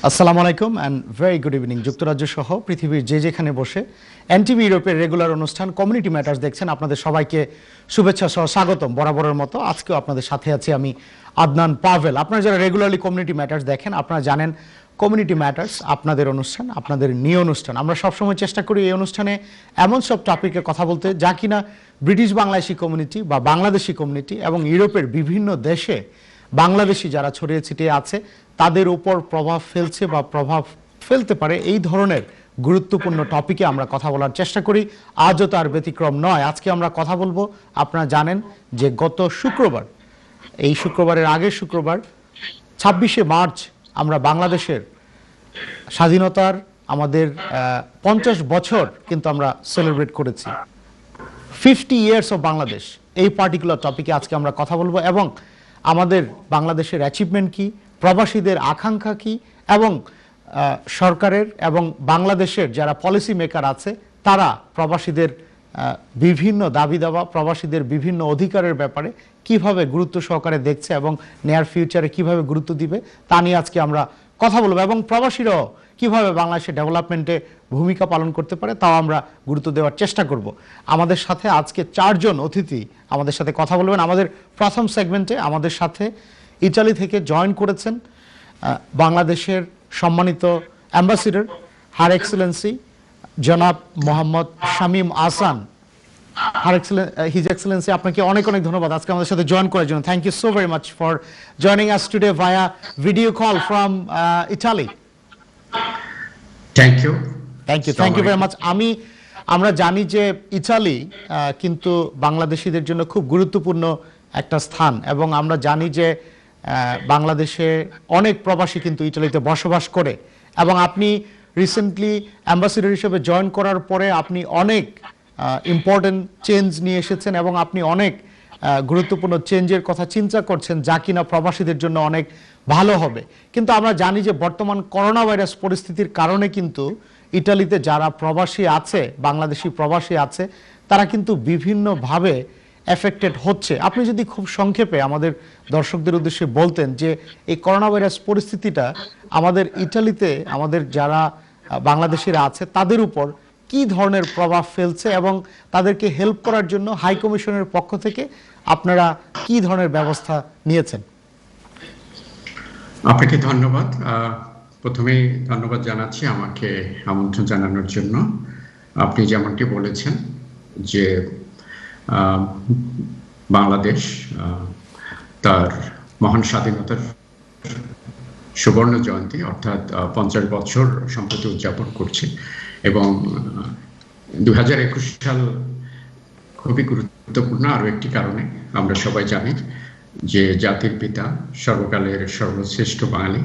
আসসালামু আলাইকুম and very good evening. যুক্তরাজ্য সহ পৃথিবীর যে যেখানে বসে এনটিভি ইউরোপের রেগুলার অনুষ্ঠান কমিউনিটি ম্যাটার্স দেখছেন, আপনাদের সবাইকে শুভেচ্ছা সহ স্বাগতম। বরাবরের মতো আজকেও আপনাদের সাথে আছি আমি, আদনান পাভেল। আপনারা যারা রেগুলারলি কমিউনিটি ম্যাটার্স দেখেন, আপনারা জানেন কমিউনিটি ম্যাটার্স আপনাদের অনুষ্ঠান, আপনাদের নিয়ে অনুষ্ঠান। আমরা সবসময় চেষ্টা করি এই অনুষ্ঠানে এমন সব টপিকে কথা বলতে যা কিনা ব্রিটিশ বাংলাদেশি কমিউনিটি বা বাংলাদেশি কমিউনিটি এবং ইউরোপের বিভিন্ন দেশে বাংলাদেশি যারা ছড়িয়ে ছিটিয়ে আছে তাদের উপর প্রভাব ফেলছে বা প্রভাব ফেলতে পারে, এই ধরনের গুরুত্বপূর্ণ টপিকে আমরা কথা বলার চেষ্টা করি। আজও তার ব্যতিক্রম নয়। আজকে আমরা কথা বলবো, আপনারা জানেন যে গত শুক্রবার, এই শুক্রবারের আগের শুক্রবার 26শে মার্চ আমরা বাংলাদেশের স্বাধীনতার আমাদের 50 বছর কিন্তু আমরা সেলিব্রেট করেছি। 50 ইয়ার্স অফ বাংলাদেশ, এই পার্টিকুলার টপিকে আজকে আমরা কথা বলবো এবং আমাদের বাংলাদেশের অ্যাচিভমেন্ট কি, প্রবাসীদের আকাঙ্ক্ষা কি, এবং সরকারের এবং বাংলাদেশের যারা পলিসি মেকার আছে তারা প্রবাসীদের বিভিন্ন দাবি দাওয়া, প্রবাসীদের বিভিন্ন অধিকারের ব্যাপারে কিভাবে গুরুত্ব সহকারে দেখছে এবং নেয়ার ফিউচারে কিভাবে গুরুত্ব দিবে তা নিয়ে আজকে আমরা কথা বলবো। এবং প্রবাসীরাও কিভাবে বাংলাদেশের ডেভেলপমেন্টে ভূমিকা পালন করতে পারে তাও আমরা গুরুত্ব দেওয়ার চেষ্টা করব। আমাদের সাথে আজকে 4 জন অতিথি আমাদের সাথে কথা বলবেন। আমাদের প্রথম সেগমেন্টে আমাদের সাথে ইতালি থেকে জয়েন করেছেন বাংলাদেশের সম্মানিত অ্যাম্বাসিডর হার এক্সেলেন্সি জনাব মোহাম্মদ শামীম আহসান। হিজ এক্সেলেন্সি, আপনাকে অনেক অনেক ধন্যবাদ আজকে আমাদের সাথে জয়েন করার জন্য। Thank you so very much for joining us today via video call from Italy. Thank you very much. আমরা জানি যে ইতালি কিন্তু বাংলাদেশিদের জন্য খুব গুরুত্বপূর্ণ একটা স্থান, এবং আমরা জানি যে বাংলাদেশে অনেক প্রবাসী কিন্তু ইটালিতে বসবাস করে, এবং আপনি রিসেন্টলি অ্যাম্বাসিডর হিসেবে জয়েন করার পরে আপনি অনেক ইম্পর্টেন্ট চেঞ্জ নিয়ে এসেছেন এবং আপনি অনেক গুরুত্বপূর্ণ চেঞ্জের কথা চিন্তা করছেন যা কিনা প্রবাসীদের জন্য অনেক ভালো হবে। কিন্তু আমরা জানি যে বর্তমান করোনা ভাইরাস পরিস্থিতির কারণে কিন্তু ইটালিতে যারা প্রবাসী আছে, বাংলাদেশি প্রবাসী আছে, তারা কিন্তু বিভিন্নভাবে এফেক্টেড হচ্ছে। আপনি যদি খুব সংক্ষেপে আমাদের দর্শকদের উদ্দেশ্যে বলতেন যে এই করোনা ভাইরাস পরিস্থিতিটা আমাদের ইটালিতে আমাদের যারা বাংলাদেশিরা আছে তাদের উপর কি ধরনের প্রভাব ফেলছে এবং তাদেরকে হেল্প করার জন্য হাই কমিশনের পক্ষ থেকে আপনারা কি ধরনের ব্যবস্থা নিয়েছেন। আপনাকে ধন্যবাদ। প্রথমেই ধন্যবাদ জানাচ্ছি আমাকে আমন্ত্রণ জানানোর জন্য। আপনি যেমনটি বলেছেন যে বাংলাদেশ তার মহান স্বাধীনতার সুবর্ণ জয়ন্তী অর্থাৎ 50 বছর সম্প্রতি উদযাপন করছে, এবং 2021 সাল খুবই গুরুত্বপূর্ণ আরো একটি কারণে। আমরা সবাই জানি যে জাতির পিতা, সর্বকালের সর্বশ্রেষ্ঠ বাঙালি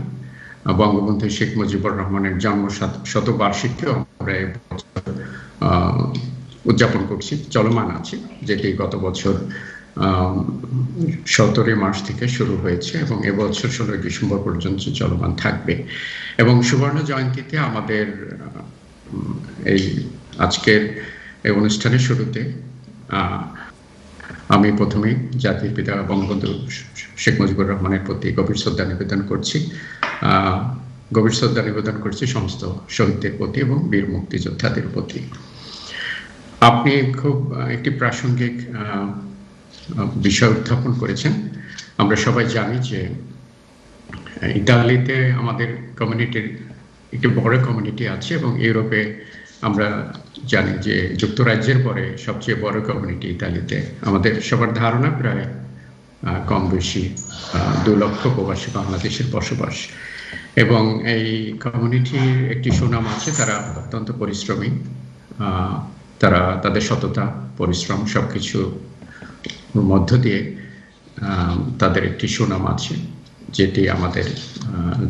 বঙ্গবন্ধু শেখ মুজিবুর রহমানের জন্ম শতবার্ষিকীও আমরা উদযাপন করছি, চলমান আছে, যেটি গত বছর 17 মার্চ থেকে শুরু হয়েছে এবং এবছর 16 ডিসেম্বর পর্যন্ত চলমান থাকবে। এবং সুবর্ণ জয়ন্তীতে আমাদের এই আজকের এই অনুষ্ঠানের শুরুতে আমি প্রথমেই জাতির পিতা বঙ্গবন্ধু শেখ মুজিবুর রহমানের প্রতি গভীর শ্রদ্ধা নিবেদন করছি সমস্ত শহীদদের প্রতি এবং বীর মুক্তিযোদ্ধাদের প্রতি। আপনি খুব একটি প্রাসঙ্গিক বিষয় উত্থাপন করেছেন। আমরা সবাই জানি যে ইতালিতে আমাদের কমিউনিটির একটি বড় কমিউনিটি আছে, এবং ইউরোপে আমরা জানি যে যুক্তরাজ্যের পরে সবচেয়ে বড় কমিউনিটি ইতালিতে। আমাদের সবার ধারণা প্রায় কম বেশি 2 লক্ষ প্রবাসী বাংলাদেশের বসবাস, এবং এই কমিউনিটির একটি সুনাম আছে। তারা অত্যন্ত পরিশ্রমী, তারা তাদের সততা, পরিশ্রম সবকিছু মধ্য দিয়ে তাদের একটি সুনাম আছে, যেটি আমাদের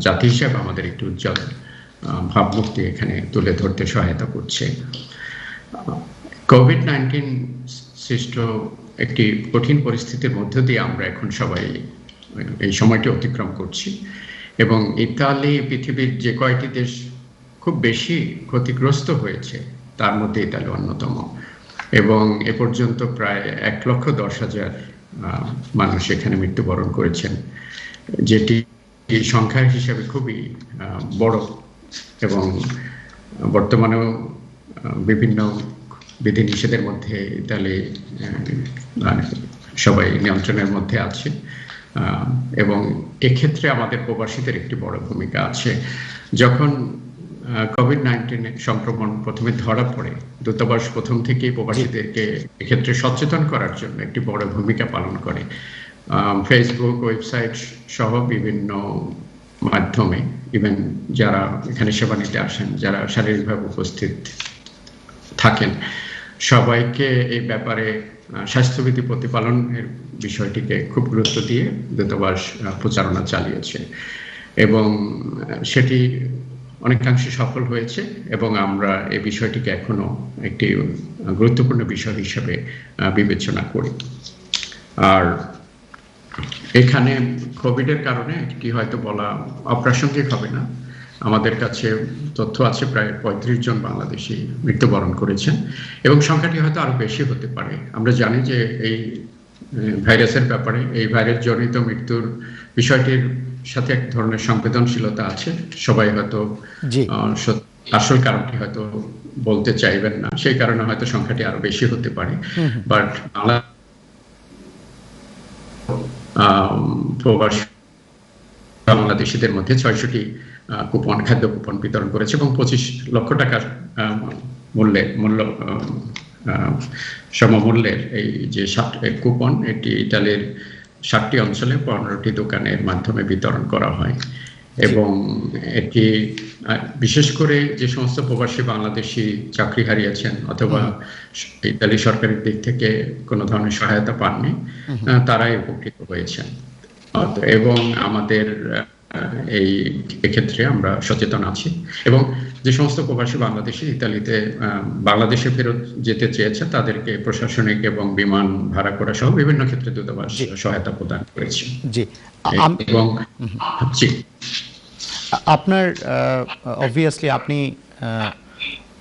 জাতি হিসাবে আমাদের একটি উজ্জ্বল ভাবমূর্তি এখানে তুলে ধরতে সহায়তা করছে। কোভিড-19 সৃষ্ট একটি কঠিন পরিস্থিতির মধ্য দিয়ে আমরা এখন সবাই এই সময়টি অতিক্রম করছি, এবং ইতালি পৃথিবীর যে কয়টি দেশ খুব বেশি ক্ষতিগ্রস্ত হয়েছে তার মধ্যে ইতালি অন্যতম, এবং এ পর্যন্ত প্রায় 1,10,000 মানুষ এখানে মৃত্যুবরণ করেছেন, যেটি এই সংখ্যার হিসাবে খুবই বড় এবং বর্তমানেও বিভিন্ন বিধিনিষেধের মধ্যে ইতালি সবাই নিয়ন্ত্রণের মধ্যে আছে এবং এক্ষেত্রে আমাদের প্রবাসীদের একটি বড় ভূমিকা আছে। যখন কোভিড-19 সংক্রমণ প্রথমে ধরা পড়ে, দূতাবাস প্রথম থেকেই প্রবাসীদেরকে এক্ষেত্রে সচেতন করার জন্য একটি বড় ভূমিকা পালন করে। ফেসবুক, ওয়েবসাইট সহ বিভিন্ন মাধ্যমে, ইভেন যারা এখানে সেবা নিতে আসেন, যারা শারীরিকভাবে উপস্থিত থাকেন, সবাইকে এই ব্যাপারে স্বাস্থ্যবিধি প্রতিপালনের বিষয়টিকে খুব গুরুত্ব দিয়ে দূতাবাস প্রচারণা চালিয়েছে এবং সেটি অনেকাংশে সফল হয়েছে এবং আমরা এই বিষয়টিকে এখনো একটি গুরুত্বপূর্ণ বিষয় হিসেবে বিবেচনা করি। আর এখানে কোভিডের কারণে একটি হয়তো বলা অপ্রাসঙ্গিক হবে না, আমাদের কাছে তথ্য আছে প্রায় ৩৫ জন বাংলাদেশি মৃত্যুবরণ করেছেন এবং সংখ্যাটি হয়তো আরো বেশি হতে পারে। আমরা জানি যে এই ভাইরাসের ব্যাপারে, এই ভাইরাস জনিত মৃত্যুর বিষয়টির সাথে এক ধরনের সংবেদনশীলতা আছে। সবাই হয়তো আসল কারণটি হয়তো বলতে চাইবেন না, সেই কারণে হয়তো সংখ্যাটি আরো বেশি হতে পারে। বাট বাংলাদেশিদের মধ্যে ৬০০টি কুপন, খাদ্য কুপন বিতরণ করেছে এবং ২৫ লক্ষ টাকার সমমূল্যের এই যে কুপন, এটি ইতালির ৭টি অঞ্চলে ১৫টি দোকানের মাধ্যমে বিতরণ করা হয় এবং এটি বিশেষ করে যে সমস্ত প্রবাসী বাংলাদেশি চাকরি হারিয়েছেন অথবা ইতালি সরকারের দিক থেকে কোনো ধরনের সহায়তা পাননি, তারাই উপকৃত হয়েছেন এবং আমাদের এই এক্ষেত্রে আমরা সচেতন আছি এবং যে সমস্ত প্রবাসী বাংলাদেশি ইতালিতে বাংলাদেশে ফেরত যেতে চেয়েছে তাদেরকে প্রশাসনিক এবং বিমান ভাড়া করা সহ বিভিন্ন ক্ষেত্রে দূতাবাস সহায়তা প্রদান করেছে। জি, এবং জি, আপনার অবভিয়াসলি আপনি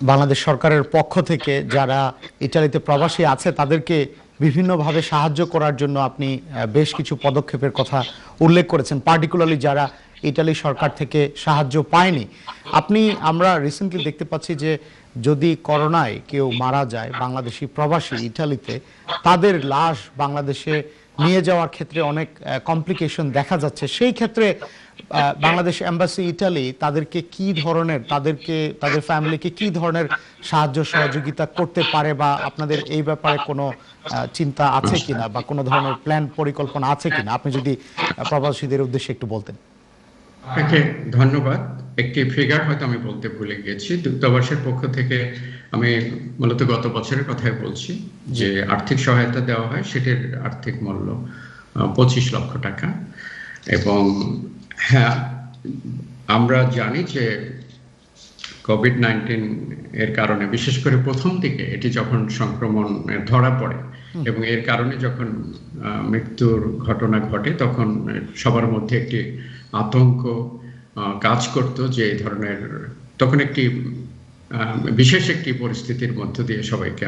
বাংলাদেশ সরকারের পক্ষ থেকে যারা ইতালিতে প্রবাসী আছে তাদেরকে বিভিন্নভাবে সাহায্য করার জন্য আপনি বেশ কিছু পদক্ষেপের কথা উল্লেখ করেছেন, পার্টিকুলারলি যারা ইতালি সরকার থেকে সাহায্য পায়নি। আমরা রিসেন্টলি দেখতে পাচ্ছি যে যদি করোনায় কেউ মারা যায় বাংলাদেশি প্রবাসী ইতালিতে, তাদের লাশ বাংলাদেশে নিয়ে যাওয়ার ক্ষেত্রে অনেক কমপ্লিকেশন দেখা যাচ্ছে। সেই ক্ষেত্রে বাংলাদেশ এম্বাসি ইতালি তাদেরকে কি ধরনের, তাদের ফ্যামিলিকে কি ধরনের সাহায্য সহযোগিতা করতে পারে বা আপনাদের এই ব্যাপারে কোনো চিন্তা আছে কিনা বা কোনো ধরনের প্ল্যান পরিকল্পনা আছে কিনা, আপনি যদি প্রবাসীদের উদ্দেশ্যে একটু বলতেন। আপনাকে ধন্যবাদ। একটি ফিগার হয়তো আমি বলতে ভুলে গেছি, দূতাবাসের পক্ষ থেকে আমি মূলত গত বছরের কথাই বলছি, যে আর্থিক সহায়তা দেওয়া হয় সেটির আর্থিক মূল্য ২৫ লক্ষ টাকা এবং হ্যাঁ, আমরা জানি যে কোভিড-19 এর কারণে বিশেষ করে প্রথম দিকে এটি যখন সংক্রমণ ধরা পড়ে এবং এর কারণে যখন মৃত্যুর ঘটনা ঘটে, তখন সবার মধ্যে একটি আতঙ্ক কাজ করত যে এই ধরনের, তখন একটি বিশেষ একটি পরিস্থিতির মধ্য দিয়ে সবাইকে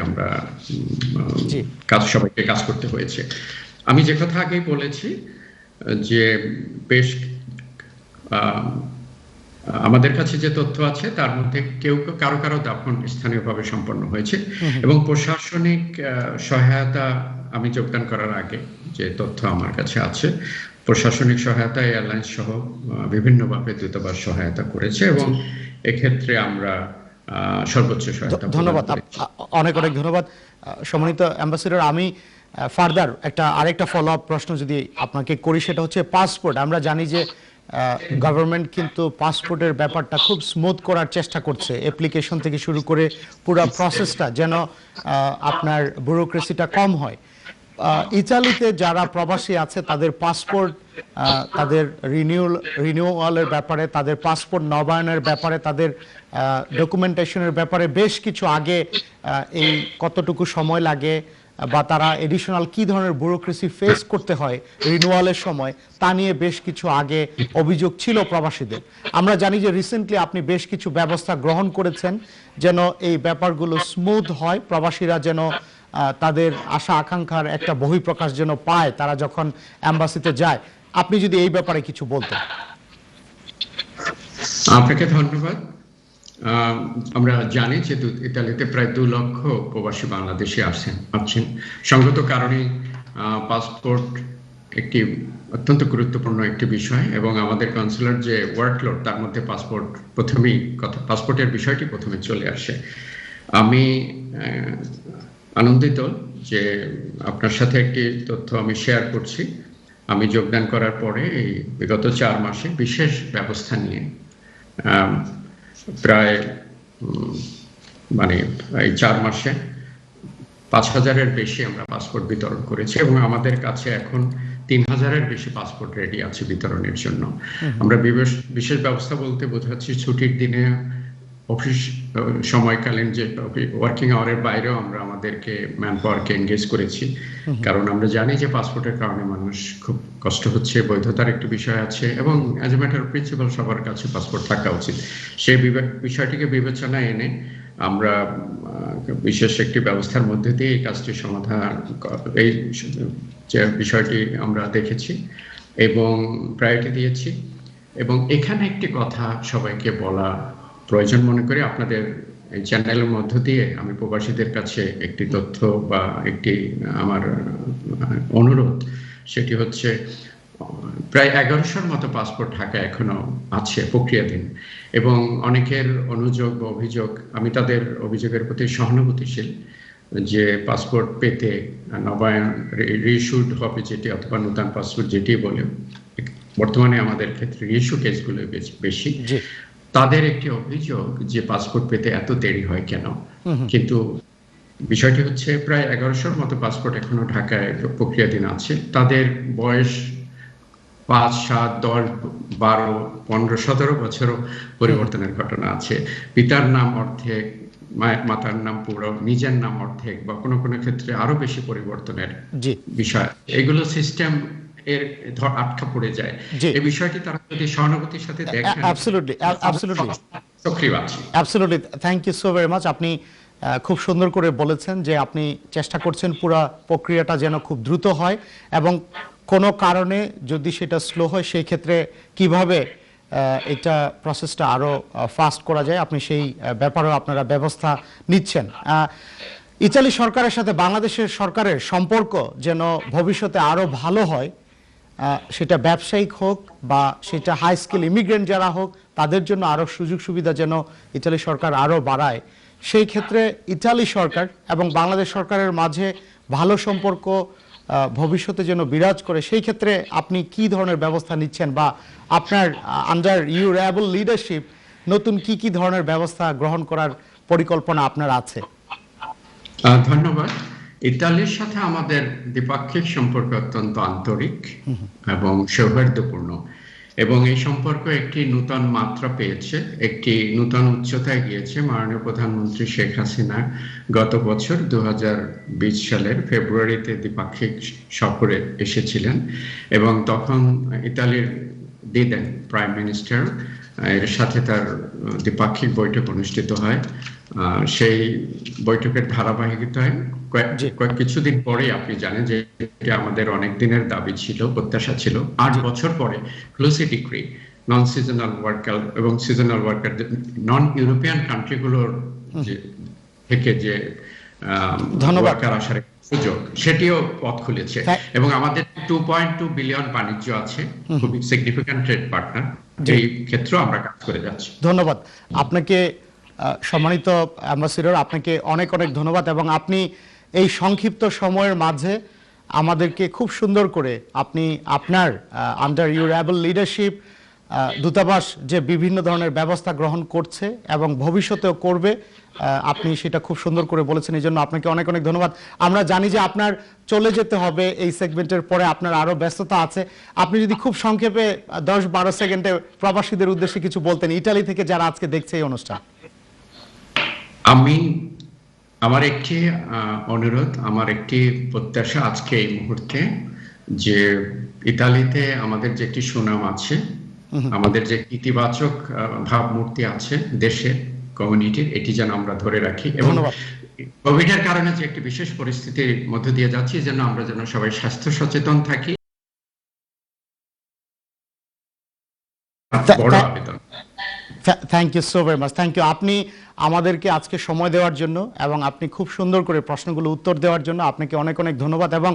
কাজ করতে হয়েছে। আমি যে কথা আগেই বলেছি যে বেশ আমাদের কাছে যে তথ্য আছে তার মধ্যে কারো দাফন স্থানীয়ভাবে সম্পন্ন হয়েছে এবং প্রশাসনিক সহায়তা আমি যোগদান করার আগে যে তথ্য আমার কাছে আছে, প্রশাসনিক সহায়তা এয়ারলাইন্স সহ বিভিন্নভাবে দূতাবাস সহায়তা করেছে এবং এক্ষেত্রে আমরা সর্বোচ্চ সহায়তা। ধন্যবাদ, অনেক ধন্যবাদ সম্মানিত অ্যাম্বাসেডর। আমি ফার্দার আরেকটা ফলো আপ প্রশ্ন যদি আপনাকে করি, সেটা হচ্ছে পাসপোর্ট। আমরা জানি যে গভর্নমেন্ট কিন্তু পাসপোর্টের ব্যাপারটা খুব স্মুথ করার চেষ্টা করছে, অ্যাপ্লিকেশন থেকে শুরু করে পুরো প্রসেসটা যেন আপনার ব্যুরোক্রেসিটা কম হয়। ইতালিতে যারা প্রবাসী আছে তাদের পাসপোর্ট, তাদের রিনিউয়ালের ব্যাপারে, তাদের পাসপোর্ট নবায়নের ব্যাপারে, তাদের ডকুমেন্টেশনের ব্যাপারে বেশ কিছু আগে এই কতটুকু সময় লাগে বা তারা এডিশনাল কি ধরনের ব্যুরোক্রেসি ফেস করতে হয় রিনিউয়ালের সময়, তা নিয়ে বেশ কিছু আগে অভিযোগ ছিল প্রবাসীদের। আমরা জানি যে রিসেন্টলি আপনি বেশ কিছু ব্যবস্থা গ্রহণ করেছেন যেন এই ব্যাপারগুলো স্মুথ হয়, প্রবাসীরা যেন তাদের আশা আকাঙ্ক্ষার একটা বহিঃপ্রকাশ যেন পায় তারা যখন অ্যাম্বাসিতে যায়। আপনি যদি এই ব্যাপারে কিছু বলতেন। আপনাকে ধন্যবাদ। আহ, আমরা জানি যে ইতালিতে প্রায় 2 লক্ষ প্রবাসী বাংলাদেশি আছেন। সঙ্গত কারণে পাসপোর্ট একটি অত্যন্ত গুরুত্বপূর্ণ একটি বিষয়, এবং আমাদের কনসুলার যে ওয়ার্কলোড, তার মধ্যে পাসপোর্টের বিষয়টি প্রথমে চলে আসে। আমি আনন্দিত যে আপনার সাথে একটি তথ্য আমি শেয়ার করছি। আমি যোগদান করার পরে এই বিগত 4 মাসে বিশেষ ব্যবস্থা নিয়ে প্রায় এই 4 মাসে 5,000-এর বেশি আমরা পাসপোর্ট বিতরণ করেছি, এবং আমাদের কাছে এখন 3,000-এর বেশি পাসপোর্ট রেডি আছে বিতরণের জন্য। আমরা বিশেষ ব্যবস্থা বলতে বোঝাচ্ছি ছুটির দিনে, অফিস সময়কালীন যে ওয়ার্কিং আওয়ারের বাইরেও আমরা আমাদেরকে ম্যান পাওয়ারকে এনগেজ করেছি, কারণ আমরা জানি যে পাসপোর্টের কারণে মানুষ খুব কষ্ট হচ্ছে, বৈধতার একটি বিষয় আছে, এবং as a matter of principal সবার কাছে পাসপোর্ট থাকা উচিত। সেই বিষয়টিকে বিবেচনায় এনে আমরা বিশেষ একটি ব্যবস্থার মধ্যে দিয়ে এই কাজটি সমাধান, এই যে বিষয়টি আমরা দেখেছি এবং প্রায়োরিটি দিয়েছি। এবং এখানে একটি কথা সবাইকে বলা প্রয়োজন মনে করি, আপনাদের এই চ্যানেলের মধ্য দিয়ে আমি প্রবাসীদের কাছে একটি তথ্য বা একটি আমার অনুরোধ, সেটি হচ্ছে প্রায় 1100-র মতো পাসপোর্ট ঢাকায় এখনো আছে প্রক্রিয়াধীন, এবং অনেকের অনুযোগ বা অভিযোগ, আমি তাদের অভিযোগের প্রতি সহানুভূতিশীল, যে পাসপোর্ট পেতে নবায়ন রিইস্যুড হবে যেটি, অথবা নতুন পাসপোর্ট যেটি বলে, বর্তমানে আমাদের ক্ষেত্রে রিইস্যু কেসগুলো বেশি। তাদের একটি অভিযোগ যে পাসপোর্ট পেতে এত দেরি হয় কেন, কিন্তু বিষয়টি হচ্ছে প্রায় 1100-র মতো পাসপোর্ট এখনো ঢাকায় প্রক্রিয়াধীন আছে। তাদের বয়স 5, 7, 10, 12, 15, 17 বছরও পরিবর্তনের ঘটনা আছে। পিতার নাম অর্ধেক, মাতার নাম পুরো, নিজের নাম অর্ধেক, বা কোনো কোনো ক্ষেত্রে আরো বেশি পরিবর্তনের বিষয়। এগুলো সিস্টেম এর আটকা পড়ে যায়। এই বিষয়টি তারা যদি সহানুভূতির সাথে দেখেন। Absolutely, thank you so very much. আপনি খুব সুন্দর করে বলেছেন যে আপনি চেষ্টা করছেন পুরো প্রক্রিয়াটা যেন খুব দ্রুত হয়, এবং কোনো কারণে যদি সেটা স্লো হয় সেই ক্ষেত্রে কিভাবে এটা প্রসেসটা আরো ফাস্ট করা যায়, আপনি সেই ব্যাপারেও আপনারা ব্যবস্থা নিচ্ছেন। ইতালি সরকারের সাথে বাংলাদেশের সরকারের সম্পর্ক যেন ভবিষ্যতে আরো ভালো হয়, সেটা ব্যবসায়িক হোক বা সেটা হাই স্কিল ইমিগ্রেন্ট যারা হোক, তাদের জন্য আরো সুযোগ সুবিধা যেন ইতালি সরকার আরো বাড়ায়, সেই ক্ষেত্রে ইতালি সরকার এবং বাংলাদেশ সরকারের মাঝে ভালো সম্পর্ক ভবিষ্যতে যেন বিরাজ করে, সেই ক্ষেত্রে আপনি কি ধরনের ব্যবস্থা নিচ্ছেন, বা আপনার আন্ডার ইউর অ্যাবল লিডারশিপ নতুন কি কি ধরনের ব্যবস্থা গ্রহণ করার পরিকল্পনা আপনার আছে? ধন্যবাদ। ইতালির সাথে আমাদের দ্বিপাক্ষিক সম্পর্ক অত্যন্ত আন্তরিক এবং সৌহার্দ্যপূর্ণ, এবং এই সম্পর্ক একটি নূতন মাত্রা পেয়েছে, একটি নূতন উচ্চতায় গিয়েছে। মাননীয় প্রধানমন্ত্রী শেখ হাসিনা গত বছর 2020 সালের ফেব্রুয়ারিতে দ্বিপাক্ষিক সফরে এসেছিলেন, এবং তখন ইতালির দিদেন প্রাইম মিনিস্টার এর সাথে তার দ্বিপাক্ষিক বৈঠক অনুষ্ঠিত হয়। সেই বৈঠকের ধারাবাহিকতায় কিছুদিন পরে আপনি জানেন যে এটা আমাদের অনেক দিনের দাবি ছিল, প্রত্যাশা ছিল। 8 বছর পরে ক্লোজি ডিক্রি নন সিজনাল ওয়ার্কার এবং সিজনাল ওয়ার্কার, নন ইউরোপিয়ান কান্ট্রিগুলোর থেকে যে ওয়ার্কার আসার সুযোগ, সেটিও পথ খুলেছে, এবং আমাদের 2.2 বিলিয়ন বাণিজ্য আছে, খুবই সিগনিফিক্যান্ট ট্রেড পার্টনার। এই ক্ষেত্রে আমরা কাজ করে যাচ্ছি। ধন্যবাদ আপনাকে সম্মানিত অ্যাম্বাসেডর, আপনাকে অনেক অনেক ধন্যবাদ, এবং আপনি এই সংক্ষিপ্ত সময়ের মাঝে আমাদেরকে খুব সুন্দর করে আপনি আপনার আন্ডার ইউর অ্যাবল লিডারশিপ দূতাবাস যে বিভিন্ন ধরনের ব্যবস্থা গ্রহণ করছে এবং ভবিষ্যতেও করবে, আপনি সেটা খুব সুন্দর করে বলেছেন। এই জন্য আপনাকে অনেক অনেক ধন্যবাদ। আমরা জানি যে আপনার চলে যেতে হবে এই সেগমেন্টের পরে, আপনার আরো ব্যস্ততা আছে। আপনি যদি খুব সংক্ষেপে 10-12 সেকেন্ডে প্রবাসীদের উদ্দেশ্যে কিছু বলতেন, ইতালি থেকে যারা আজকে দেখছে এই অনুষ্ঠান। আমার একটি অনুরোধ, আমার একটি প্রত্যাশা আজকে এই মুহূর্তে, যে ইতালিতে আমাদের যে একটি সুনাম আছে, আমাদের যে ইতিবাচক ভাবমূর্তি আছে দেশে কমিউনিটির, এটি যেন আমরা ধরে রাখি, এবং কোভিড এর কারণে যে একটি বিশেষ পরিস্থিতির মধ্য দিয়ে যাচ্ছি, যেন আমরা যেন সবাই স্বাস্থ্য সচেতন থাকি। বড় আবেদন। Thank you so very much, thank you. আপনি আমাদেরকে আজকে সময় দেওয়ার জন্য এবং আপনি খুব সুন্দর করে প্রশ্নগুলো উত্তর দেওয়ার জন্য আপনাকে অনেক অনেক ধন্যবাদ। এবং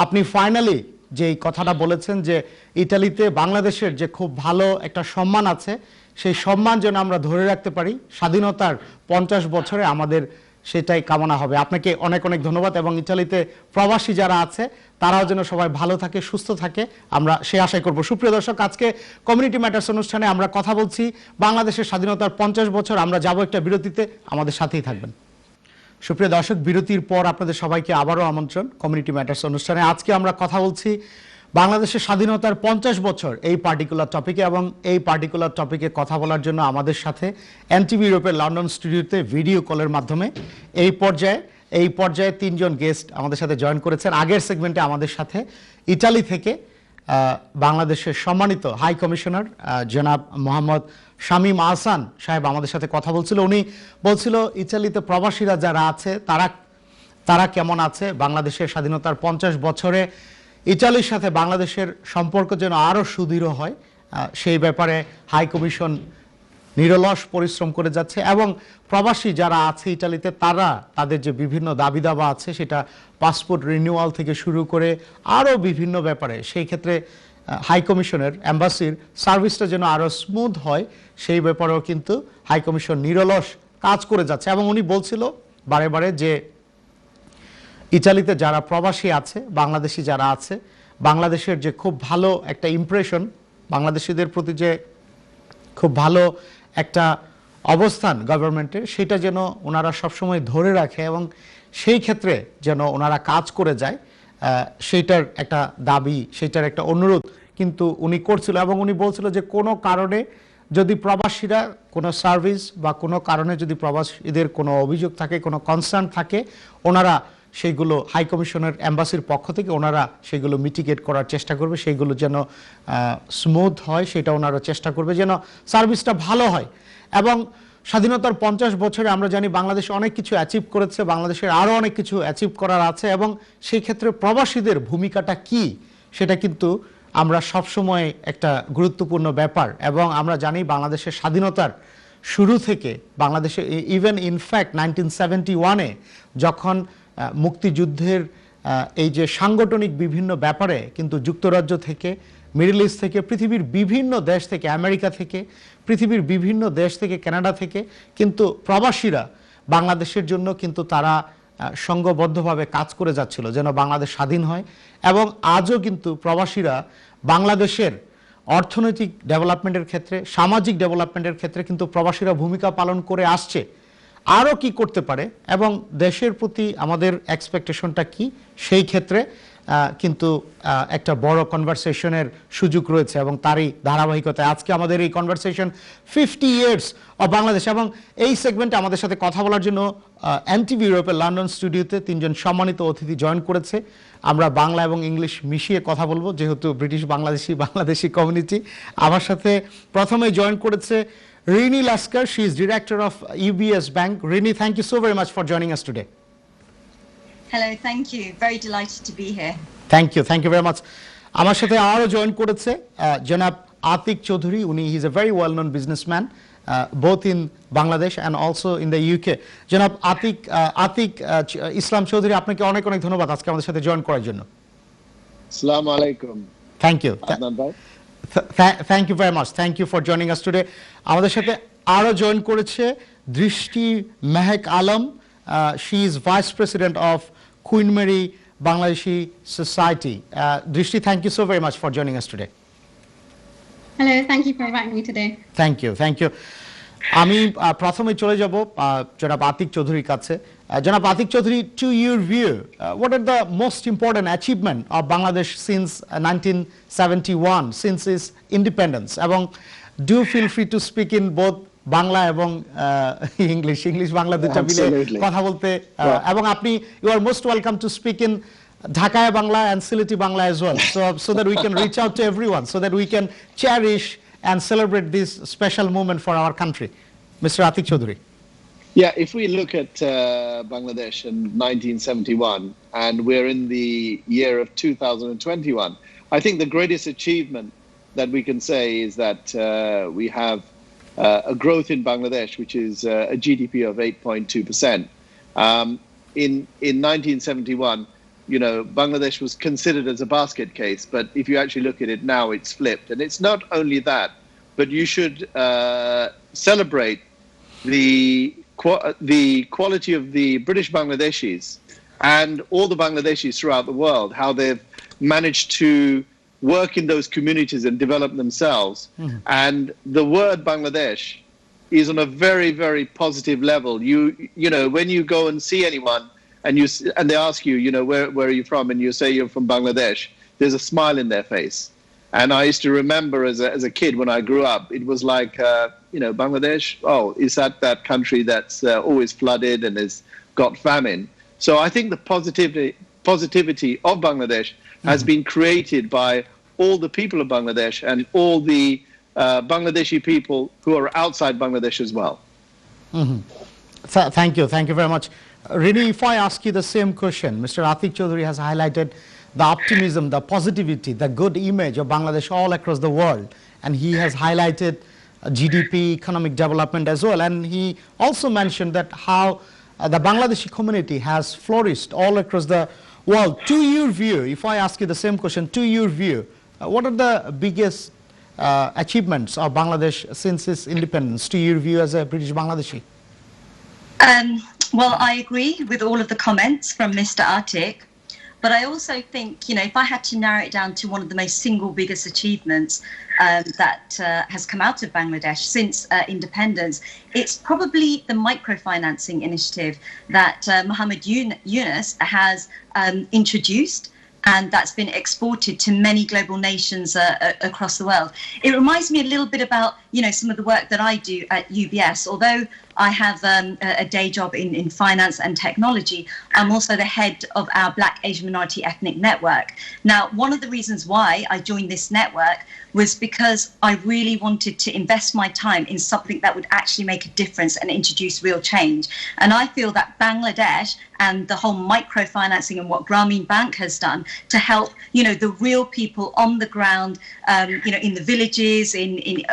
আপনি ফাইনালি যে এই কথাটা বলেছেন যে ইতালিতে বাংলাদেশের যে খুব ভালো একটা সম্মান আছে, সেই সম্মান যেন আমরা ধরে রাখতে পারি স্বাধীনতার 50 বছরে, আমাদের সেটাই কামনা হবে। আপনাকে অনেক অনেক ধন্যবাদ। এবং ইতালিতে প্রবাসী যারা আছে তারাও যেন সবাই ভালো থাকে, সুস্থ থাকে, আমরা সে আশাই করব। সুপ্রিয় দর্শক, আজকে কমিউনিটি ম্যাটার্স অনুষ্ঠানে আমরা কথা বলছি বাংলাদেশের স্বাধীনতার 50 বছর। আমরা যাব একটা বিরতিতে, আমাদের সাথেই থাকবেন। সুপ্রিয় দর্শক, বিরতির পর আপনাদের সবাইকে আবারও আমন্ত্রণ কমিউনিটি ম্যাটার্স অনুষ্ঠানে। আজকে আমরা কথা বলছি বাংলাদেশের স্বাধীনতার 50 বছর এই পার্টিকুলার টপিকে। এবং এই পার্টিকুলার টপিকে কথা বলার জন্য আমাদের সাথে এনটিভি ইউরোপের লন্ডন স্টুডিওতে ভিডিও কলের মাধ্যমে এই পর্যায়ে 3 জন গেস্ট আমাদের সাথে জয়েন করেছেন। আগের সেগমেন্টে আমাদের সাথে ইতালি থেকে বাংলাদেশের সম্মানিত হাই কমিশনার জনাব মোহাম্মদ শামীম আহসান সাহেব আমাদের সাথে কথা বলছিল। উনি বলছিল ইতালিতে প্রবাসীরা যারা আছে তারা কেমন আছে, বাংলাদেশের স্বাধীনতার 50 বছরে ইতালির সাথে বাংলাদেশের সম্পর্ক যেন আরও সুদৃঢ় হয়, সেই ব্যাপারে হাই কমিশন নিরলস পরিশ্রম করে যাচ্ছে। এবং প্রবাসী যারা আছে ইতালিতে তাদের যে বিভিন্ন দাবি দাবা আছে, সেটা পাসপোর্ট রিনিউয়াল থেকে শুরু করে আরও বিভিন্ন ব্যাপারে, সেই ক্ষেত্রে হাই কমিশনের অ্যাম্বাসির সার্ভিসটা যেন আরও স্মুথ হয়, সেই ব্যাপারেও কিন্তু হাই কমিশন নিরলস কাজ করে যাচ্ছে। এবং উনি বলছিল বারে বারে যে ইতালিতে যারা প্রবাসী আছে, বাংলাদেশি যারা আছে, বাংলাদেশের যে খুব ভালো একটা ইমপ্রেশন, বাংলাদেশিদের প্রতি যে খুব ভালো একটা অবস্থান গভর্নমেন্টের, সেটা যেন ওনারা সবসময় ধরে রাখে এবং সেই ক্ষেত্রে যেন ওনারা কাজ করে যায়, সেইটার একটা দাবি, সেইটার একটা অনুরোধ কিন্তু উনি করছিল। এবং উনি বলছিল যে কোনো কারণে যদি প্রবাসীরা কোনো সার্ভিস বা কোনো কারণে যদি প্রবাসীদের কোনো অভিযোগ থাকে, কোনো কনসার্ন থাকে, ওনারা সেইগুলো হাই কমিশনের অ্যাম্বাসির পক্ষ থেকে ওনারা সেগুলো মিটিগেট করার চেষ্টা করবে, সেইগুলো যেন স্মুথ হয় সেটা ওনারা চেষ্টা করবে, যেন সার্ভিসটা ভালো হয়। এবং স্বাধীনতার 50 বছরে আমরা জানি বাংলাদেশ অনেক কিছু অ্যাচিভ করেছে, বাংলাদেশের আরও অনেক কিছু অ্যাচিভ করার আছে। এবং সেই ক্ষেত্রে প্রবাসীদের ভূমিকাটা কি, সেটা কিন্তু আমরা সবসময় একটা গুরুত্বপূর্ণ ব্যাপার। এবং আমরা জানি বাংলাদেশের স্বাধীনতার শুরু থেকে বাংলাদেশে ইভেন ইনফ্যাক্ট 1971-এ যখন মুক্তিযুদ্ধের এই যে সাংগঠনিক বিভিন্ন ব্যাপারে কিন্তু যুক্তরাজ্য থেকে, মিডল ইস্ট থেকে, পৃথিবীর বিভিন্ন দেশ থেকে, আমেরিকা থেকে, পৃথিবীর বিভিন্ন দেশ থেকে, কানাডা থেকে কিন্তু প্রবাসীরা বাংলাদেশের জন্য কিন্তু তারা সংঘবদ্ধভাবে কাজ করে যাচ্ছিল যেন বাংলাদেশ স্বাধীন হয়। এবং আজও কিন্তু প্রবাসীরা বাংলাদেশের অর্থনৈতিক ডেভেলপমেন্টের ক্ষেত্রে, সামাজিক ডেভেলপমেন্টের ক্ষেত্রে কিন্তু প্রবাসীরা ভূমিকা পালন করে আসছে। আরও কি করতে পারে এবং দেশের প্রতি আমাদের এক্সপেকটেশনটা কি, সেই ক্ষেত্রে কিন্তু একটা বড় কনভারসেশনের সুযোগ রয়েছে। এবং তারই ধারাবাহিকতায় আজকে আমাদের এই কনভারসেশন 50 ইয়ার্স অফ বাংলাদেশ। এবং এই সেগমেন্টে আমাদের সাথে কথা বলার জন্য এনটিভি ইউরোপের লন্ডন স্টুডিওতে 3 জন সম্মানিত অতিথি জয়েন করেছে। আমরা বাংলা এবং ইংলিশ মিশিয়ে কথা বলবো, যেহেতু ব্রিটিশ বাংলাদেশি কমিউনিটি। আমার সাথে প্রথমে জয়েন করেছে Rini Laskar. She is director of UBS Bank. Rini, thank you so very much for joining us today. Hello, thank you. Very delighted to be here. Thank you very much. আমার সাথে আরও join করেছে জনাব আতিক চৌধুরী। উনি he is a very well known businessman both in Bangladesh and also in the UK. জনাব আতিক ইসলাম চৌধুরী, আপনাকে অনেক অনেক ধন্যবাদ আজকে আমাদের সাথে জয়েন করার জন্য। আসসালামু আলাইকুম। Thank you. Thank you very much. Thank you for joining us today. আমাদের সাথে আরও জয়েন করেছে দৃষ্টি Mehek Alam. She is Vice President of Queen Mary Bangladeshi Society. Drishti, thank you so very much for joining us today. Hello, thank you for inviting me today. Thank you. আমি প্রথমে চলে যাব জনাব আতিক চৌধুরীর কাছে। জনাব Atik Chowdhury, to your view, what are the most important achievement of Bangladesh since 1971, since its independence? এবং do feel free to speak in both Bangla এবং ইংলিশ বাংলা দুটো মিলে কথা বলতে। এবং আপনি you are most welcome to speak in Dhaka Bangla and Sylheti Bangla as well, so that we can reach out to everyone, so that we can cherish and celebrate this special moment for our country. Mr. Atik Chaudhuri. Yeah, if we look at Bangladesh in 1971 and we're in the year of 2021, I think the greatest achievement that we can say is that we have a growth in Bangladesh, which is a GDP of 8.2%. In 1971, you know, Bangladesh was considered as a basket case, but if you actually look at it now, it's flipped. And it's not only that, but you should celebrate the quality of the British Bangladeshis and all the Bangladeshis throughout the world, how they've managed to work in those communities and develop themselves. And the word Bangladesh is on a very, very positive level. You know, when you go and see anyone and they ask you, you know, where are you from? And you say you're from Bangladesh, there's a smile in their face. And I used to remember as a kid when I grew up, it was like, you know, Bangladesh, oh, is that country that's always flooded and has got famine? So I think the positivity of Bangladesh has been created by all the people of Bangladesh and all the Bangladeshi people who are outside Bangladesh as well. Thank you very much. Rini, if I ask you the same question, Mr. Atiq Choudhury has highlighted the optimism, the positivity, the good image of Bangladesh all across the world, and he has highlighted GDP, economic development as well, and he also mentioned that how the Bangladeshi community has flourished all across the world. To your view, if I ask you the same question, to your view, what are the biggest achievements of Bangladesh since its independence, to your view as a British Bangladeshi? Well, I agree with all of the comments from Mr. Atiq, but I also think, you know, if I had to narrow it down to one of the most single biggest achievements that has come out of Bangladesh since independence, it's probably the microfinancing initiative that Muhammad Yunus has introduced, and that's been exported to many global nations across the world. It reminds me a little bit about, you know, some of the work that I do at UBS. Although I have a day job in finance and technology, I'm also the head of our Black Asian Minority Ethnic Network. Now, one of the reasons why I joined this network was because I really wanted to invest my time in something that would actually make a difference and introduce real change. And I feel that Bangladesh and the whole microfinancing and what Grameen Bank has done to help, you know, the real people on the ground, you know, in the villages, you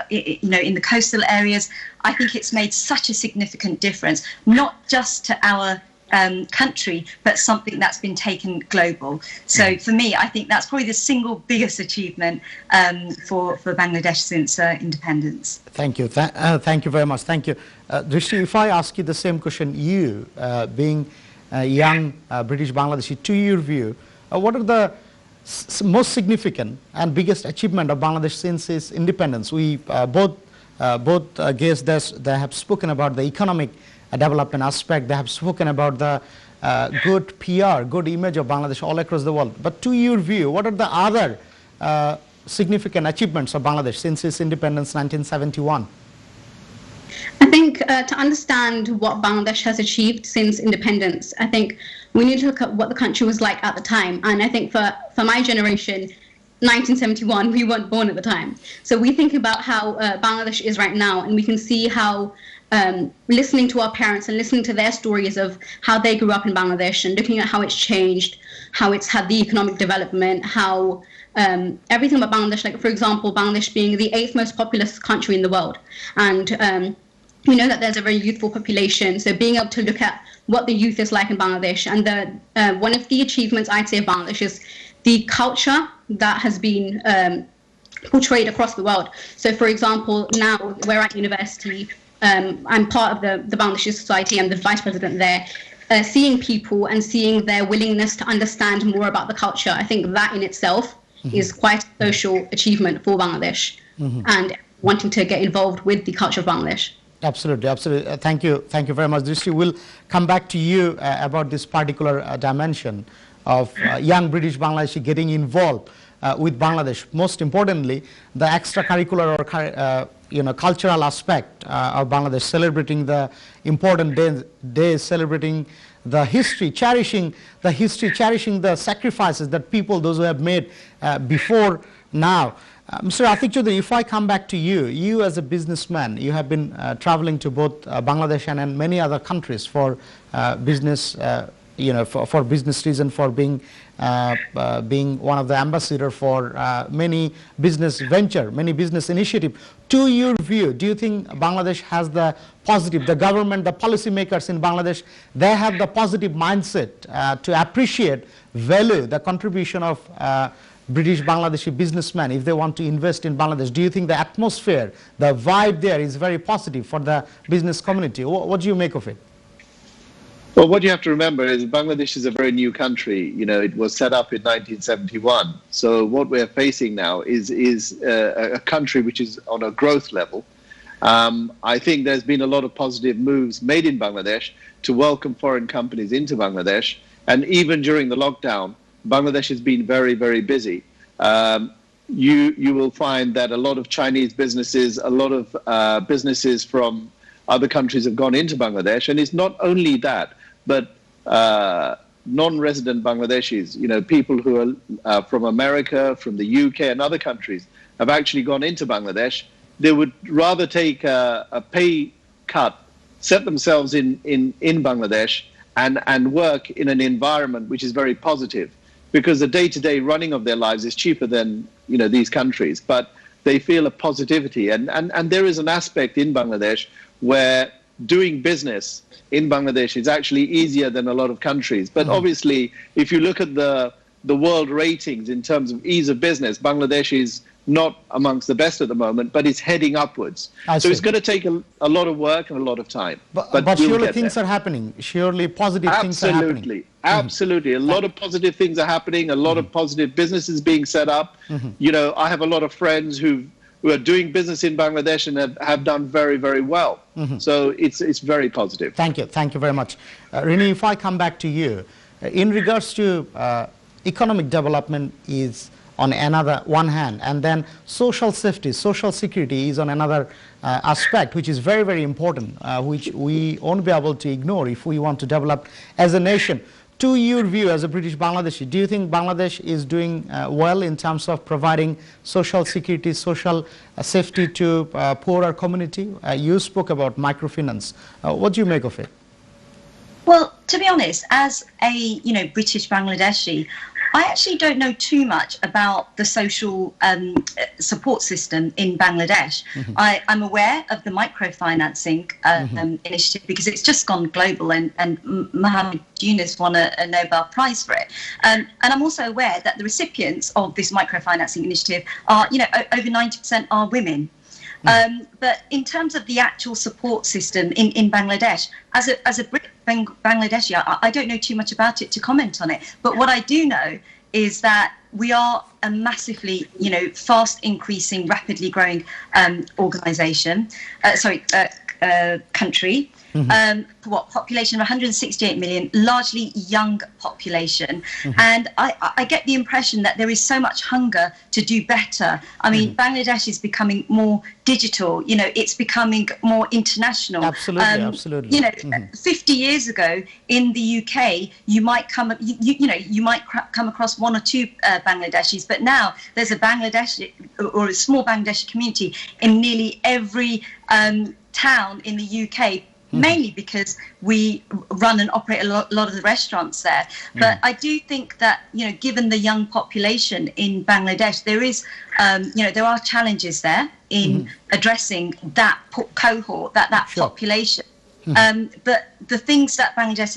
know, in the coastal areas, I think it's made such a significant difference, not just to our country, but something that's been taken global. So for me, I think that's probably the single biggest achievement for Bangladesh since independence. Thank you. Thank you very much. Thank you. Drishti, if I ask you the same question, you being a young British Bangladeshi, to your view, what are the most significant and biggest achievement of Bangladesh since its independence? We both guests, they have spoken about the economic development aspect. They have spoken about the good PR, good image of Bangladesh all across the world. But to your view, what are the other significant achievements of Bangladesh since its independence, 1971? I think to understand what Bangladesh has achieved since independence, I think we need to look at what the country was like at the time. And I think for my generation, 1971, we weren't born at the time. So we think about how Bangladesh is right now, and we can see how listening to our parents and listening to their stories of how they grew up in Bangladesh and looking at how it's changed, how it's had the economic development, how everything about Bangladesh, like for example, Bangladesh being the 8th most populous country in the world. And we know that there's a very youthful population, so being able to look at what the youth is like in Bangladesh. And one of the achievements I'd say of Bangladesh is the culture that has been portrayed across the world. So for example, now we're at university, I'm part of the Bangladeshi Society, I'm the vice president there. Seeing people and seeing their willingness to understand more about the culture, I think that in itself is quite a social achievement for Bangladesh, and wanting to get involved with the culture of Bangladesh. Absolutely, absolutely. Thank you very much. Drishti, we'll come back to you about this particular dimension of young British Bangladeshi getting involved with Bangladesh. Most importantly, the extracurricular or cultural aspect of Bangladesh, celebrating the important days, celebrating the history, cherishing the sacrifices that people, those who have made before now. Mr. Atiq Choudhury, if I come back to you, you as a businessman, you have been traveling to both Bangladesh and many other countries for business for business reason, for being one of the ambassador for many business venture, many business initiative. To your view, do you think Bangladesh has the positive, the government, the policymakers in Bangladesh, they have the positive mindset to appreciate, value the contribution of British Bangladeshi businessmen if they want to invest in Bangladesh? Do you think the atmosphere, the vibe there is very positive for the business community? What do you make of it? Well, what you have to remember is Bangladesh is a very new country. It was set up in 1971. So what we're facing now is a country which is on a growth level. I think there's been a lot of positive moves made in Bangladesh to welcome foreign companies into Bangladesh. And even during the lockdown, Bangladesh has been very, very busy. You will find that a lot of Chinese businesses, a lot of businesses from other countries have gone into Bangladesh. And it's not only that, but non-resident Bangladeshis, people who are from America, from the UK and other countries have actually gone into Bangladesh. They would rather take a pay cut, set themselves in Bangladesh and work in an environment which is very positive, because the day-to-day running of their lives is cheaper than these countries, but they feel a positivity. And there is an aspect in Bangladesh where doing business in Bangladesh is actually easier than a lot of countries. But obviously, if you look at the world ratings in terms of ease of business, Bangladesh is not amongst the best at the moment, but it's heading upwards. So it's going to take a lot of work and a lot of time. But we'll surely things are happening. Surely positive things are happening. Absolutely. A lot of positive things are happening. A lot of positive businesses being set up. I have a lot of friends who are doing business in Bangladesh and have done very, very well. So it's very positive. Thank you. Thank you very much. Rini, if I come back to you, in regards to economic development is on one hand, and then social safety, social security is on another aspect, which is very, very important, which we won't be able to ignore if we want to develop as a nation. To your view as a British Bangladeshi, do you think Bangladesh is doing well in terms of providing social security, social safety to poorer community? You spoke about microfinance. What do you make of it? Well, to be honest, as a British Bangladeshi, I actually don't know too much about the social support system in Bangladesh. I'm aware of the microfinancing initiative because it's just gone global, and Muhammad Yunus won a Nobel Prize for it. And I'm also aware that the recipients of this microfinancing initiative are, over 90% are women. But in terms of the actual support system in Bangladesh, as a Bangladeshi, I don't know too much about it to comment on it. But what I do know is that we are a massively, fast increasing, rapidly growing country. Population of 168 million, largely young population. And I get the impression that there is so much hunger to do better. I mean, Bangladesh is becoming more digital, it's becoming more international. Absolutely. 50 years ago in the UK, you might come across one or two Bangladeshis, but now there's a Bangladeshi or a small Bangladeshi community in nearly every town in the UK, mainly because we run and operate a lot of the restaurants there. But I do think that, given the young population in Bangladesh, there is, there are challenges there in addressing that cohort, that population. But the things that Bangladesh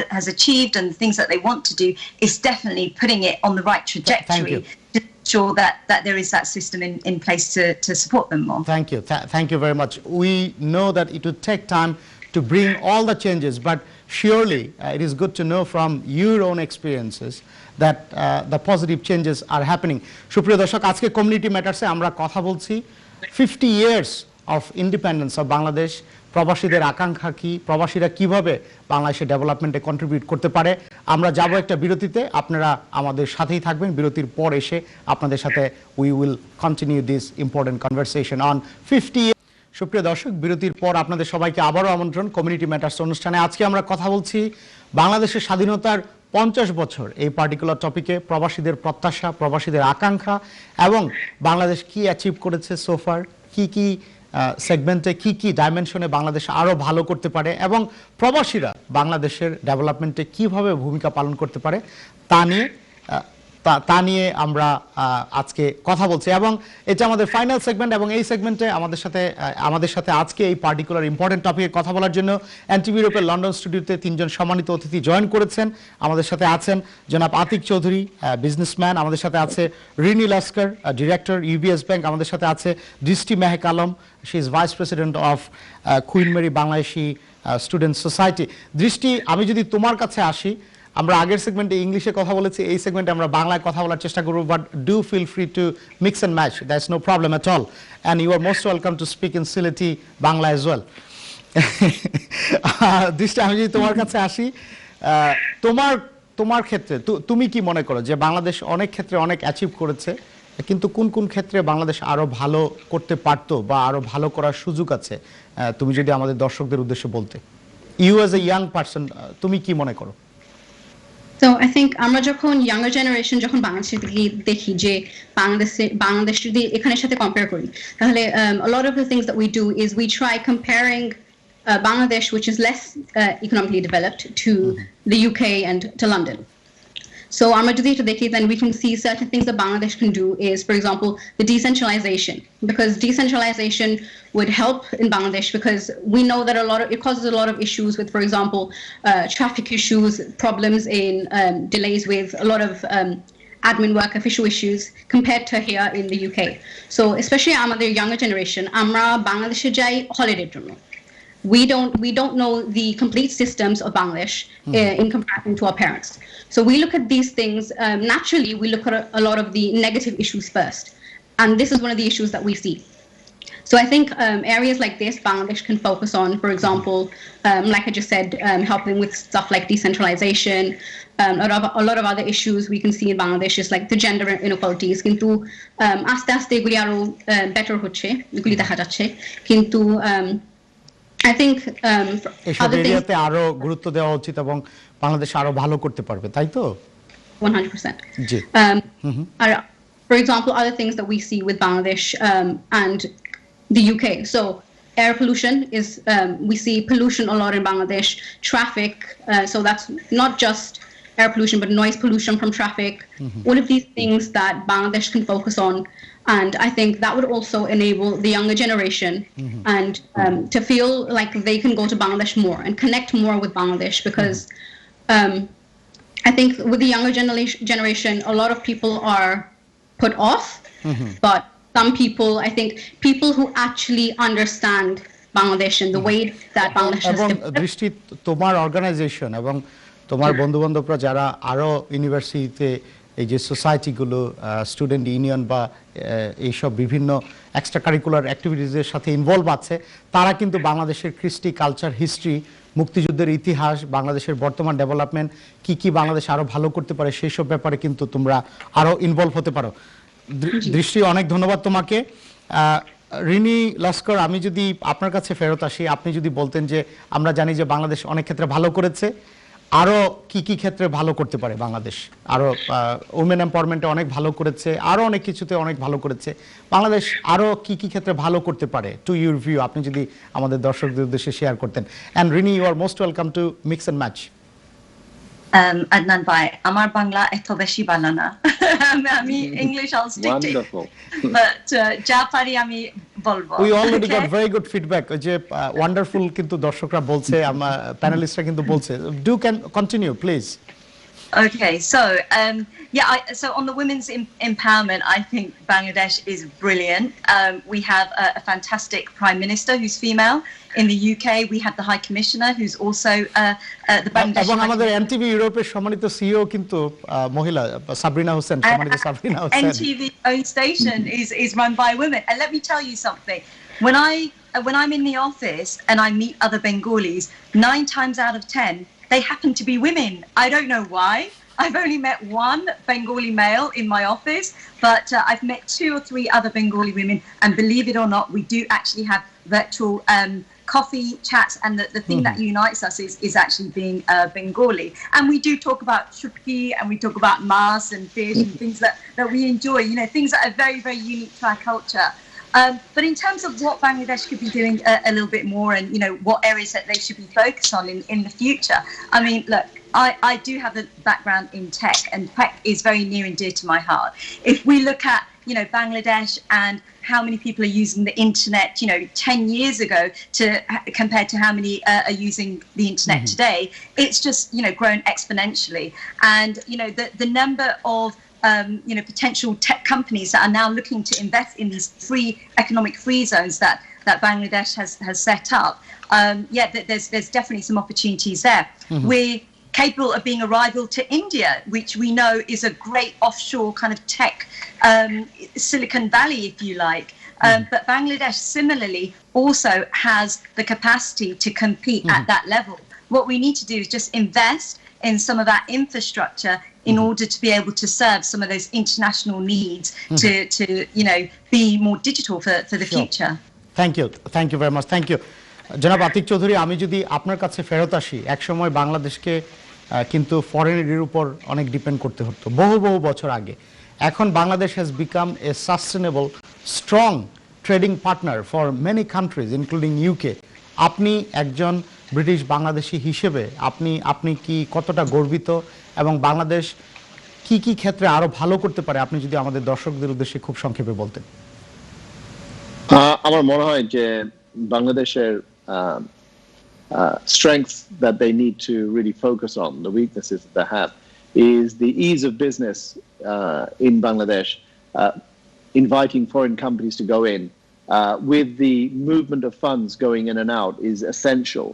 has achieved and the things that they want to do is definitely putting it on the right trajectory to ensure that there is that system in place to support them more. Thank you. Thank you very much. We know that it would take time to bring all the changes, but surely it is good to know from your own experiences that the positive changes are happening. সুপ্রিয় দর্শক, আজকে community ম্যাটারসে আমরা কথা বলছি 50 years of independence of Bangladesh, প্রবাসীদের আকাঙ্ক্ষা কি, প্রবাসীরা কিভাবে বাংলাদেশের ডেভেলপমেন্টে কন্ট্রিবিউট করতে পারে। আমরা যাব একটা বিরতিতে, আপনারা আমাদের সাথেই থাকবেন। বিরতির পর এসে আপনাদের সাথে we will continue this important conversation on 50 years. সুপ্রিয় দর্শক, বিরতির পর আপনাদের সবাইকে আবারও আমন্ত্রণ কমিউনিটি ম্যাটার্স অনুষ্ঠানে। আজকে আমরা কথা বলছি বাংলাদেশের স্বাধীনতার 50 বছর, এই পার্টিকুলার টপিকে, প্রবাসীদের প্রত্যাশা, প্রবাসীদের আকাঙ্ক্ষা এবং বাংলাদেশ কি অ্যাচিভ করেছে সোফার, কি সেগমেন্টে কি কি ডাইমেনশনে বাংলাদেশ আরও ভালো করতে পারে এবং প্রবাসীরা বাংলাদেশের ডেভেলপমেন্টে কিভাবে ভূমিকা পালন করতে পারে তা নিয়ে আমরা আজকে কথা বলছি এবং এটা আমাদের ফাইনাল সেগমেন্ট এবং এই সেগমেন্টে আমাদের সাথে আজকে এই পার্টিকুলার ইম্পর্টেন্ট টপিকে কথা বলার জন্য এনটিভি ইউরোপের লন্ডন স্টুডিওতে 3 জন সম্মানিত অতিথি জয়েন করেছেন। আমাদের সাথে আছেন জনাব আতিক চৌধুরী, বিজনেসম্যান। আমাদের সাথে আছে Rini Laskar, director UBS bank. আমাদের সাথে আছে Drishti Mehek Alam, she is vice president of Queen Mary Bangladeshi student society. Drishti, আমি যদি তোমার কাছে আসি, আমরা আগের সেগমেন্টে ইংলিশে কথা বলেছি, এই সেগমেন্টে আমরা বাংলায় কথা বলার চেষ্টা করব, but do feel free to mix and match, that is no problem at all, and you are most welcome to speak in Sylheti Bangla as well. Drishti, আমি যদি তোমার কাছে আসি, তোমার ক্ষেত্রে তুমি কি মনে করো যে বাংলাদেশ অনেক ক্ষেত্রে অনেক অ্যাচিভ করেছে, কিন্তু কোন কোন ক্ষেত্রে বাংলাদেশ আরো ভালো করতে পারতো বা আরো ভালো করার সুযোগ আছে, তুমি যদি আমাদের দর্শকদের উদ্দেশ্যে বলতে, you as a young person তুমি কি মনে করো? So I think আমরা যখন younger generation যখন বাংলাদেশে দেখি যে বাংলাদেশ যদি এখানের সাথে কম্পেয়ার করি, তাহলে a lot of the things that we do is we try comparing Bangladesh, which is less economically developed, to the UK and to London. So then we can see certain things that Bangladesh can do is, for example, the decentralization, because decentralization would help in Bangladesh because we know that it causes a lot of issues with, for example, traffic issues, problems in delays with a lot of admin work, official issues compared to here in the UK. So especially আমাদের younger generation, আমরা বাংলাদেশে যাই holiday জন্য. We don't know the complete systems of Bangladesh in comparison to our parents. So we look at these things, naturally we look at a lot of the negative issues first. And this is one of the issues that we see. So I think areas like this, Bangladesh can focus on, for example, like I just said, helping with stuff like decentralization. A lot of other issues we can see in Bangladesh is like the gender inequalities. Kintu aste aste eguli aro better hocche, eguli dekha jacche. Kintu I think এসব এরিয়াতে আরো গুরুত্ব দেওয়া উচিত এবং বাংলাদেশ আরো ভালো করতে পারবে, তাই তো? 100%. জি। For example, other things that we see with Bangladesh and the UK. So air pollution is, we see pollution a lot in Bangladesh. Traffic, so that's not just air pollution, but noise pollution from traffic. All of these things that Bangladesh can focus on. And I think that would also enable the younger generation and to feel like they can go to Bangladesh more and connect more with Bangladesh, because I think with the younger generation, a lot of people are put off, but some people, I think people who actually understand Bangladesh and the way that Bangladesh has developed. দৃষ্টি, তোমার organisation এবং তোমার বন্ধু-বান্ধবরা যারা আরো ইউনিভার্সিটিতে এই যে সোসাইটিগুলো, student union বা এইসব বিভিন্ন এক্সট্রা কারিকুলার অ্যাক্টিভিটিসের সাথে ইনভলভ আছে, তারা কিন্তু বাংলাদেশের কৃষ্টি, কালচার, হিস্ট্রি, মুক্তিযুদ্ধের ইতিহাস, বাংলাদেশের বর্তমান ডেভেলপমেন্ট, কি বাংলাদেশ আরো ভালো করতে পারে সেই সব ব্যাপারে কিন্তু তোমরা আরো ইনভলভ হতে পারো। দৃষ্টি, অনেক ধন্যবাদ তোমাকে। রিনি লস্কর, আমি যদি আপনার কাছে ফেরত আসি, আপনি যদি বলতেন যে আমরা জানি যে বাংলাদেশ অনেক ক্ষেত্রে ভালো করেছে, আরো কি ক্ষেত্রে ভালো করতে পারে বাংলাদেশ? আরো উমেন এম্পাওয়ারমেন্টে অনেক ভালো করেছে, আরো অনেক কিছুতে অনেক ভালো করেছে, বাংলাদেশ আরো কি ক্ষেত্রে ভালো করতে পারে, টু ইউর ভিউ, আপনি যদি আমাদের দর্শকদের উদ্দেশ্যে শেয়ার করতেন। And Rini, you are most welcome to mix and match. Adnan bhai, amar Bangla eto beshi bala na. Ami English I'll stick Wonderful. to. But ja pari ami bolbo. We already got very good feedback যে wonderful কিন্তু দর্শকরা বলছে, আমার প্যানেলিস্টরা কিন্তু বলছে। Do can continue please. Okay, so so on the women's empowerment, I think Bangladesh is brilliant. We have a fantastic Prime Minister who's female. In the UK, we have the High Commissioner who's also the Bangladesh. এবং আমাদের NTV ইউরোপের সম্মানিত CEO কিন্তু মহিলা, সাবরিনা হোসেন, সম্মানিত Sabrina Hossain. NTV own station is run by women, and let me tell you something. When I'm in the office and I meet other Bengalis, 9 times out of 10. They happen to be women. I don't know why. I've only met one Bengali male in my office, but I've met 2 or 3 other Bengali women, and believe it or not, we do actually have virtual coffee chats, and the thing that unites us is actually being Bengali. And we do talk about chutki, and we talk about mas and fish and things that we enjoy, things that are very, very unique to our culture. But in terms of what Bangladesh could be doing a little bit more, and what areas that they should be focused on in the future. I mean, look, I do have a background in tech, and tech is very near and dear to my heart. If we look at Bangladesh and how many people are using the internet 10 years ago compared to how many are using the internet today, it's just grown exponentially. And the number of potential tech companies that are now looking to invest in these economic free zones that Bangladesh has set up, there's definitely some opportunities there. We're capable of being a rival to India, which we know is a great offshore kind of tech Silicon Valley, if you like. But Bangladesh similarly also has the capacity to compete at that level. What we need to do is just invest in some of that infrastructure in order to be able to serve some of those international needs to be more digital for the future. Thank you very much. Thank you. জনাব আতিক চৌধুরী, আমি যদি আপনার কাছে ফেরত আসি, একসময় বাংলাদেশকে কিন্তু ফরেন এর উপর অনেক ডিপেন্ড করতে হতো বহু বছর আগে। এখন Bangladesh has become a sustainable strong trading partner for many countries including UK. আপনি একজন ব্রিটিশ বাংলাদেশি হিসেবে আপনি কি কতটা গর্বিত, এবং বাংলাদেশ কি ক্ষেত্রে আরো ভালো করতে পারে, আপনি যদি আমাদের দর্শকদের উদ্দেশ্যে খুব সংক্ষেপে বলতেন। আমার মনে হয় যে বাংলাদেশের strengths that they need to really focus on, the weaknesses that they have, is the ease of business in Bangladesh, inviting foreign companies to go in, with the movement of funds going in and out is essential,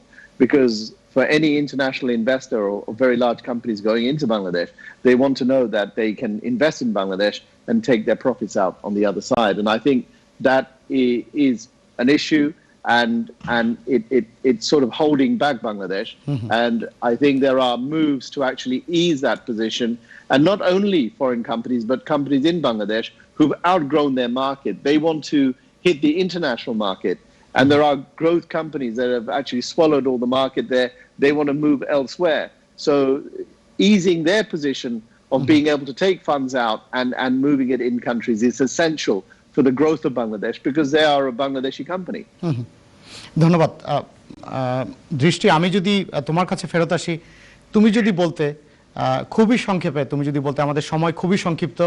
because for any international investor or very large companies going into Bangladesh, they want to know that they can invest in Bangladesh and take their profits out on the other side. And I think that is an issue, and it's sort of holding back Bangladesh. And I think there are moves to actually ease that position, and not only foreign companies but companies in Bangladesh who've outgrown their market. They want to hit the international market, and there are growth companies that have actually swallowed all the market there. They want to move elsewhere. So easing their position of being able to take funds out and moving it in countries is essential for the growth of Bangladesh, because they are a Bangladeshi company. ধন্যবাদ। দৃষ্টি, আমি যদি তোমার কাছে ফেরত আসি, তুমি যদি বলতে খুবই সংক্ষেপে, তুমি যদি বলতে, আমাদের সময় খুবই সংক্ষিপ্ত,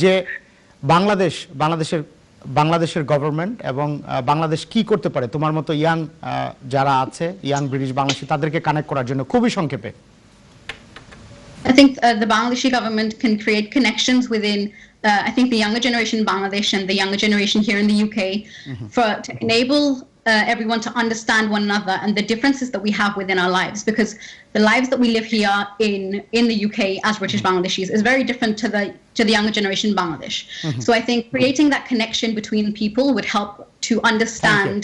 যে বাংলাদেশের গভর্নমেন্ট এবং বাংলাদেশ কি করতে পারে তোমার মতো ইয়াং যারা আছে, ইয়াং ব্রিটিশ বাংলাদেশি, তাদেরকে কানেক্ট করার জন্য খুবই সংক্ষেপে। I think the Bangladeshi government can create connections within I think the younger generation in Bangladesh and the younger generation here in the UK to enable everyone to understand one another and the differences that we have within our lives, because the lives that we live here in the UK as British Bangladeshis is very different to the younger generation in Bangladesh. So I think creating that connection between people would help to understand,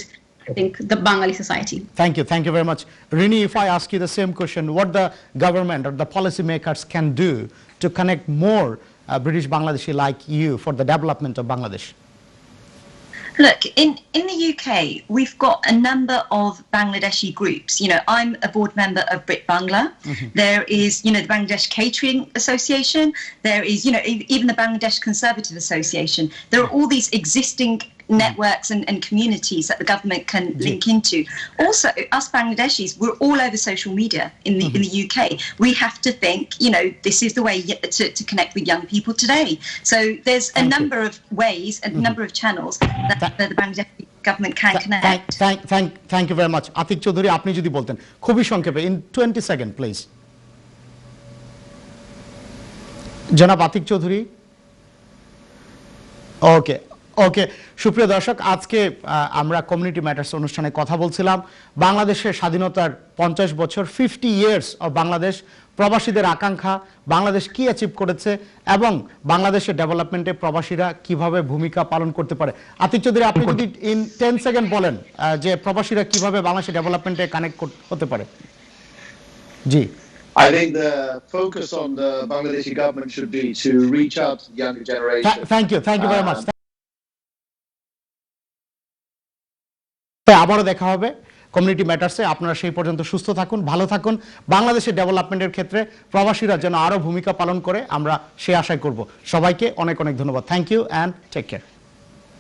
I think, the Bengali society. Thank you very much. Rini, if I ask you the same question, what the government or the policymakers can do to connect more British Bangladeshi like you for the development of Bangladesh? Look, in the UK, we've got a number of Bangladeshi groups. I'm a board member of Brit Bangla. There is, the Bangladesh Catering Association. There is, even the Bangladesh Conservative Association. There are all these existing networks and communities that the government can link into. Also, us Bangladeshis, we're all over social media in the UK. We have to think, this is the way to connect with young people today. So there's a number of ways, a number of channels that the Bangladeshi government can connect. Thank you very much. Atik Chaudhuri, আপনি যদি বলতেন খুবই সংক্ষেপে, in 20 seconds, please. জনাব আতিক চৌধুরী। ওকে, সুপ্রিয় দর্শক, আজকে আমরা কমিউনিটি ম্যাটার্স অনুষ্ঠানে কথা বলছিলাম বাংলাদেশের স্বাধীনতার 50 বছর, 50 ইয়ার্স অফ বাংলাদেশ, প্রবাসীদের আকাঙ্ক্ষা, বাংলাদেশ কি অ্যাচিভ করেছে এবং বাংলাদেশের ডেভেলপমেন্টে প্রবাসীরা কিভাবে ভূমিকা পালন করতে পারে। আতিক চৌধুরী, আপনি যদি ইন 10 সেকেন্ড বলেন যে প্রবাসীরা কিভাবে বাংলাদেশের ডেভেলপমেন্টে কানেক্ট হতে পারে। জি। I think the focus on the Bangladeshi government should be to reach out to the younger generation. Thank you very much. আবারও দেখা হবে কমিউনিটি ম্যাটার্সে। আপনারা সেই পর্যন্ত সুস্থ থাকুন, ভালো থাকুন। বাংলাদেশের ডেভেলপমেন্টের ক্ষেত্রে প্রবাসীরা যেন আরো ভূমিকা পালন করে, আমরা সেই আশাই করব। সবাইকে অনেক ধন্যবাদ। Thank you and take care.